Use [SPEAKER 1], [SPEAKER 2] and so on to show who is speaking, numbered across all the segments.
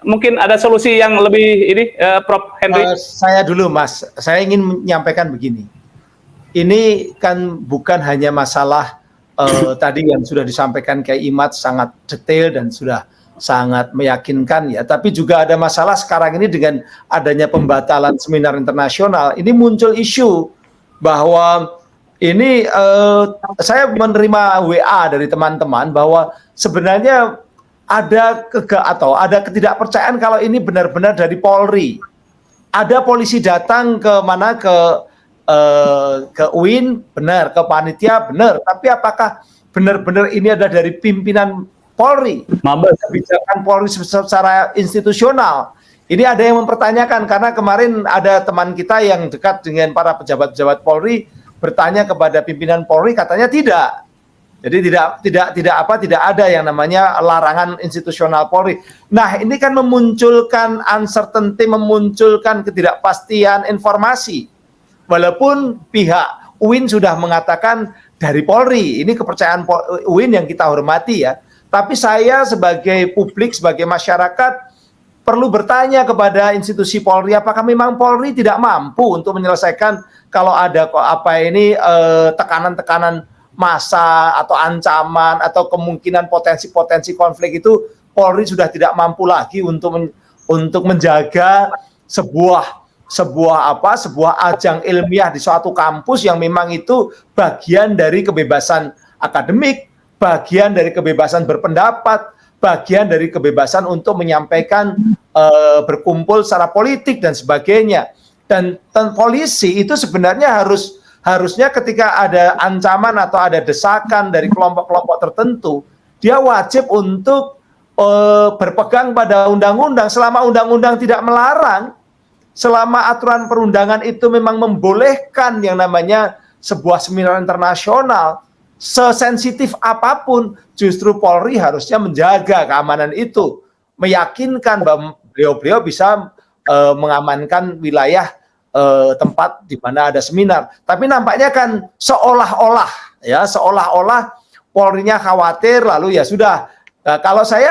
[SPEAKER 1] Mungkin ada solusi yang lebih ini, Prof. Henry?
[SPEAKER 2] Saya dulu, Mas. Saya ingin menyampaikan begini. Ini kan bukan hanya masalah tadi yang sudah disampaikan Kiai Imad sangat detail dan sudah sangat meyakinkan ya, tapi juga ada masalah sekarang ini dengan adanya pembatalan seminar internasional. Ini muncul isu bahwa ini saya menerima WA dari teman-teman bahwa sebenarnya ada ketidakpercayaan kalau ini benar-benar dari Polri. Ada polisi datang ke mana ke UIN, benar, ke panitia, benar. Tapi apakah benar-benar ini ada dari pimpinan Polri?
[SPEAKER 1] Mabes.
[SPEAKER 2] Kebijakan Polri secara institusional. Ini ada yang mempertanyakan karena kemarin ada teman kita yang dekat dengan para pejabat-pejabat Polri bertanya kepada pimpinan Polri, katanya tidak. Jadi tidak ada yang namanya larangan institusional Polri. Nah, ini kan memunculkan uncertainty, memunculkan ketidakpastian informasi. Walaupun pihak UIN sudah mengatakan dari Polri, ini kepercayaan UIN yang kita hormati ya. Tapi saya sebagai publik, sebagai masyarakat perlu bertanya kepada institusi Polri, apakah memang Polri tidak mampu untuk menyelesaikan kalau ada tekanan-tekanan massa atau ancaman atau kemungkinan potensi-potensi konflik itu Polri sudah tidak mampu lagi untuk menjaga sebuah ajang ilmiah di suatu kampus yang memang itu bagian dari kebebasan akademik, bagian dari kebebasan berpendapat, bagian dari kebebasan untuk menyampaikan berkumpul secara politik dan sebagainya. Dan polisi itu sebenarnya harusnya ketika ada ancaman atau ada desakan dari kelompok-kelompok tertentu, dia wajib untuk berpegang pada undang-undang selama undang-undang tidak melarang, selama aturan perundangan itu memang membolehkan yang namanya sebuah seminar internasional, sesensitif apapun, justru Polri harusnya menjaga keamanan itu, meyakinkan bahwa beliau bisa mengamankan wilayah tempat di mana ada seminar. Tapi nampaknya kan seolah-olah Polri-nya khawatir, lalu ya sudah. Nah, kalau saya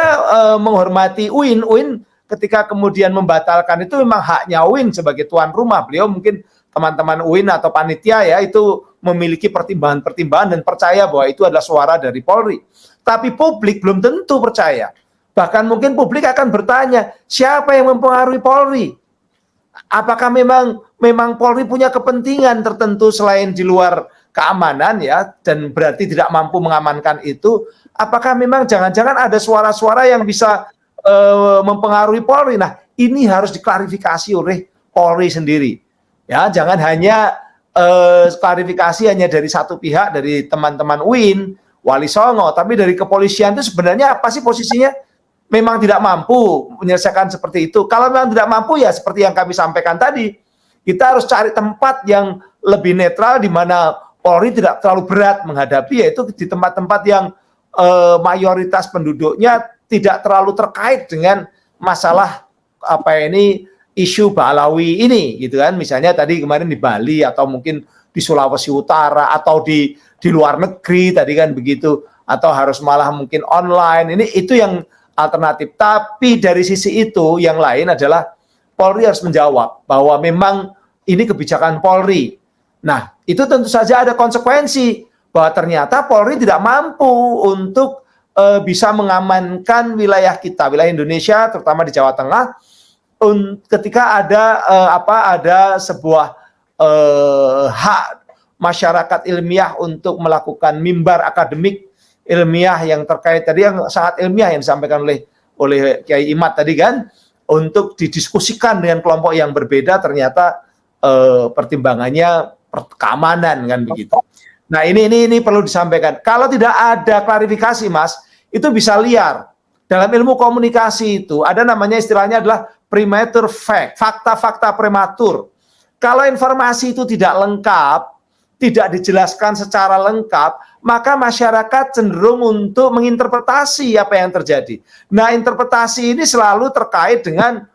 [SPEAKER 2] menghormati UIN ketika kemudian membatalkan itu memang haknya UIN sebagai tuan rumah. Beliau mungkin teman-teman UIN atau panitia ya itu memiliki pertimbangan dan percaya bahwa itu adalah suara dari Polri. Tapi publik belum tentu percaya. Bahkan mungkin publik akan bertanya, siapa yang mempengaruhi Polri? Apakah memang Polri punya kepentingan tertentu selain di luar keamanan ya, dan berarti tidak mampu mengamankan itu? Apakah memang jangan-jangan ada suara-suara yang bisa mempengaruhi Polri? Nah, ini harus diklarifikasi oleh Polri sendiri. Ya, jangan hanya klarifikasi hanya dari satu pihak, dari teman-teman UIN, Wali Songo, tapi dari kepolisian itu sebenarnya apa sih posisinya? Memang tidak mampu menyelesaikan seperti itu. Kalau memang tidak mampu ya seperti yang kami sampaikan tadi, kita harus cari tempat yang lebih netral di mana Polri tidak terlalu berat menghadapi, yaitu di tempat-tempat yang mayoritas penduduknya tidak terlalu terkait dengan masalah isu Balawi ini gitu kan. Misalnya tadi kemarin di Bali atau mungkin di Sulawesi Utara atau di luar negeri tadi kan begitu, atau harus malah mungkin online. Itu yang alternatif. Tapi dari sisi itu yang lain adalah Polri harus menjawab bahwa memang ini kebijakan Polri. Nah, itu tentu saja ada konsekuensi bahwa ternyata Polri tidak mampu untuk bisa mengamankan wilayah kita, wilayah Indonesia, terutama di Jawa Tengah, ketika ada sebuah hak masyarakat ilmiah untuk melakukan mimbar akademik ilmiah yang terkait tadi yang sangat ilmiah yang disampaikan oleh Kiai Imad tadi kan, untuk didiskusikan dengan kelompok yang berbeda, ternyata pertimbangannya keamanan kan begitu. Nah, ini perlu disampaikan. Kalau tidak ada klarifikasi, Mas, itu bisa liar. Dalam ilmu komunikasi itu ada namanya istilahnya adalah premature fact, fakta-fakta prematur. Kalau informasi itu tidak lengkap, tidak dijelaskan secara lengkap, maka masyarakat cenderung untuk menginterpretasi apa yang terjadi. Nah, interpretasi ini selalu terkait dengan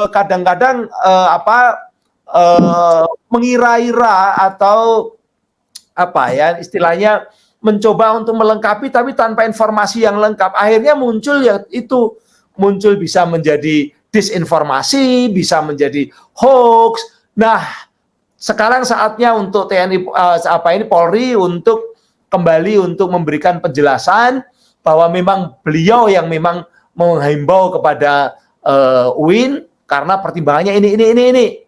[SPEAKER 2] kadang-kadang mengira-ira atau istilahnya mencoba untuk melengkapi tapi tanpa informasi yang lengkap. Akhirnya muncul ya itu muncul bisa menjadi disinformasi, bisa menjadi hoax. Nah, sekarang saatnya untuk TNI Polri untuk kembali untuk memberikan penjelasan bahwa memang beliau yang memang menghimbau kepada UIN karena pertimbangannya ini.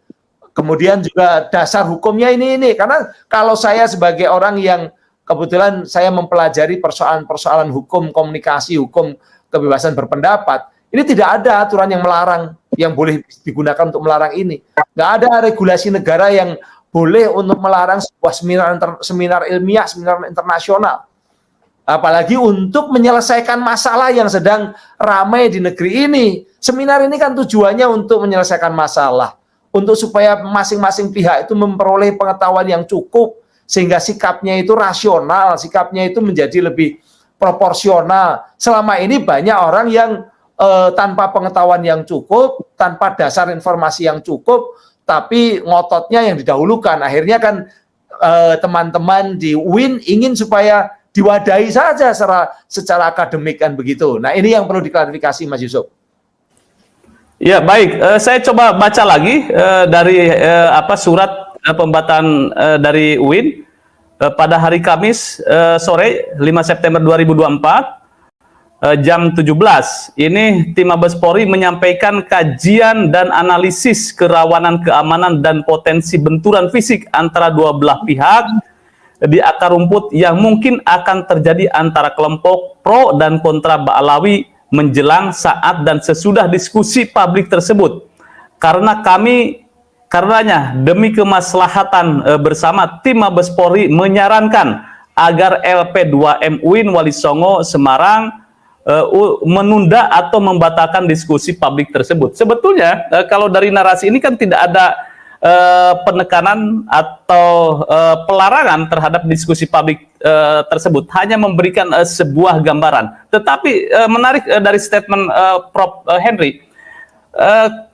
[SPEAKER 2] Kemudian juga dasar hukumnya ini. Karena kalau saya sebagai orang yang kebetulan saya mempelajari persoalan-persoalan hukum komunikasi, hukum kebebasan berpendapat, ini tidak ada aturan yang melarang, yang boleh digunakan untuk melarang ini. Nggak ada regulasi negara yang boleh untuk melarang sebuah seminar ilmiah, seminar internasional. Apalagi untuk menyelesaikan masalah yang sedang ramai di negeri ini. Seminar ini kan tujuannya untuk menyelesaikan masalah, untuk supaya masing-masing pihak itu memperoleh pengetahuan yang cukup, sehingga sikapnya itu rasional, sikapnya itu menjadi lebih proporsional. Selama ini banyak orang yang tanpa pengetahuan yang cukup, tanpa dasar informasi yang cukup, tapi ngototnya yang didahulukan. Akhirnya kan teman-teman di UIN ingin supaya diwadahi saja secara akademik kan begitu. Nah, ini yang perlu diklarifikasi, Mas Yusuf.
[SPEAKER 1] Ya, baik. Saya coba baca lagi dari surat pembatalan dari UIN pada hari Kamis sore 5 September 2024 jam 17. Ini tim Mabes Polri menyampaikan kajian dan analisis kerawanan keamanan dan potensi benturan fisik antara dua belah pihak di akar rumput yang mungkin akan terjadi antara kelompok pro dan kontra Ba'alawi menjelang saat dan sesudah diskusi publik tersebut. Karenanya demi kemaslahatan bersama, tim Mabes Polri menyarankan agar LP2M UIN Wali Songo Semarang menunda atau membatalkan diskusi publik tersebut. Sebetulnya kalau dari narasi ini kan tidak ada penekanan atau pelarangan terhadap diskusi publik tersebut, hanya memberikan sebuah gambaran. Tetapi menarik dari statement Prof. Henry,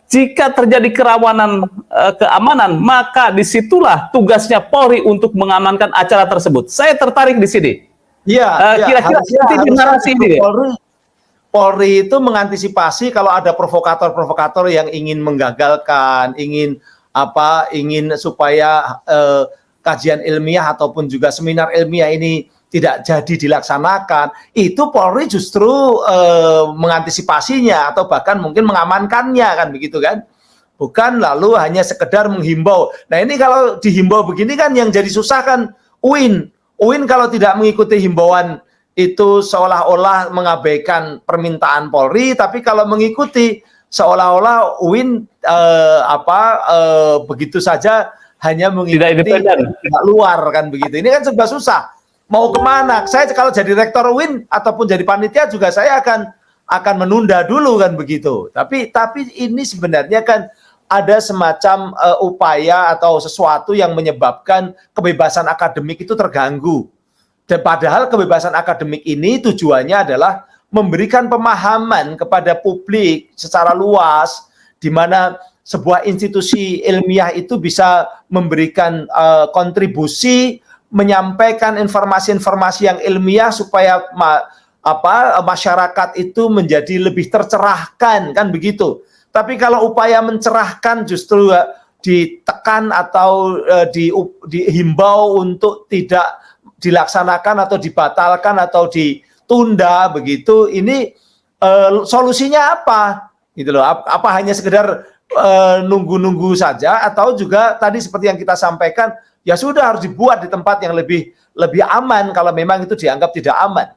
[SPEAKER 1] jika terjadi kerawanan keamanan, maka disitulah tugasnya Polri untuk mengamankan acara tersebut. Saya tertarik di sini.
[SPEAKER 2] Iya,
[SPEAKER 1] kira-kira seperti narasi ini.
[SPEAKER 2] Polri itu mengantisipasi kalau ada provokator-provokator yang ingin menggagalkan, ingin supaya kajian ilmiah ataupun juga seminar ilmiah ini tidak jadi dilaksanakan, itu Polri justru mengantisipasinya atau bahkan mungkin mengamankannya kan begitu kan, bukan lalu hanya sekedar menghimbau. Nah, ini kalau dihimbau begini kan yang jadi susah kan UIN kalau tidak mengikuti himbauan itu seolah-olah mengabaikan permintaan Polri, tapi kalau mengikuti seolah-olah UIN begitu saja hanya mengikuti tidak luar kan begitu. Ini kan serba susah. Mau kemana? Saya kalau jadi rektor UIN ataupun jadi panitia juga saya akan menunda dulu kan begitu. Tapi ini sebenarnya kan ada semacam upaya atau sesuatu yang menyebabkan kebebasan akademik itu terganggu. Dan padahal kebebasan akademik ini tujuannya adalah memberikan pemahaman kepada publik secara luas, di mana sebuah institusi ilmiah itu bisa memberikan kontribusi, menyampaikan informasi-informasi yang ilmiah supaya masyarakat itu menjadi lebih tercerahkan, kan begitu. Tapi kalau upaya mencerahkan justru ditekan atau dihimbau untuk tidak dilaksanakan atau dibatalkan atau ditunda begitu, ini solusinya apa? Gitu loh. Apa hanya sekedar nunggu-nunggu saja atau juga tadi seperti yang kita sampaikan, ya sudah harus dibuat di tempat yang lebih aman kalau memang itu dianggap tidak aman,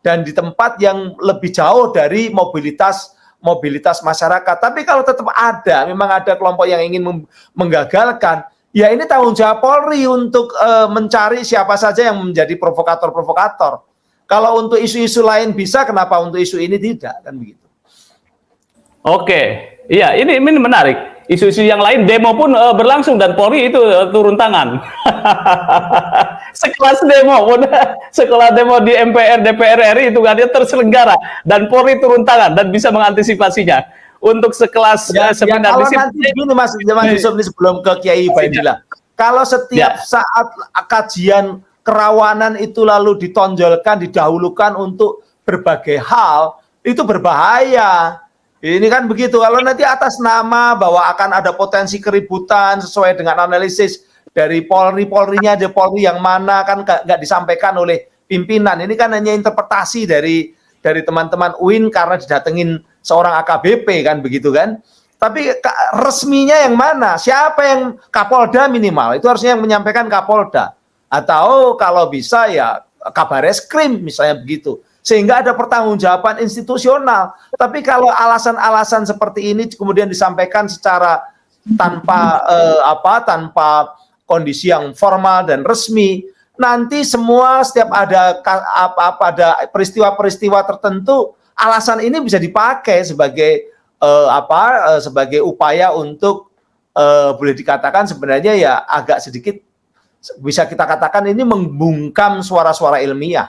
[SPEAKER 2] dan di tempat yang lebih jauh dari mobilitas masyarakat. Tapi kalau tetap memang ada kelompok yang ingin menggagalkan, ya ini tanggung jawab Polri untuk mencari siapa saja yang menjadi provokator-provokator. Kalau untuk isu-isu lain bisa, kenapa untuk isu ini tidak, kan begitu.
[SPEAKER 1] Oke, iya ini menarik. Isu-isu yang lain demo pun berlangsung dan Polri itu turun tangan. Sekelas demo di MPR DPR RI itu kan dia terselenggara dan Polri turun tangan dan bisa mengantisipasinya. Untuk sekelas seminar
[SPEAKER 2] kalau nanti begini Mas Yusuf, ini sebelum ke Kiai Baidillah, kalau setiap saat kajian kerawanan itu lalu ditonjolkan, didahulukan untuk berbagai hal, itu berbahaya. Ini kan begitu, kalau nanti atas nama bahwa akan ada potensi keributan sesuai dengan analisis dari Polri-Polrinya, ada Polri yang mana kan nggak disampaikan oleh pimpinan. Ini kan hanya interpretasi dari teman-teman UIN karena didatengin seorang AKBP kan begitu kan. Tapi resminya yang mana? Siapa yang Kapolda minimal? Itu harusnya yang menyampaikan Kapolda. Atau kalau bisa ya Kabareskrim misalnya begitu. Sehingga ada pertanggungjawaban institusional. Tapi kalau alasan-alasan seperti ini kemudian disampaikan secara tanpa tanpa kondisi yang formal dan resmi, nanti semua setiap ada ada peristiwa-peristiwa tertentu, alasan ini bisa dipakai sebagai sebagai upaya untuk boleh dikatakan sebenarnya ya agak sedikit bisa kita katakan ini membungkam suara-suara ilmiah.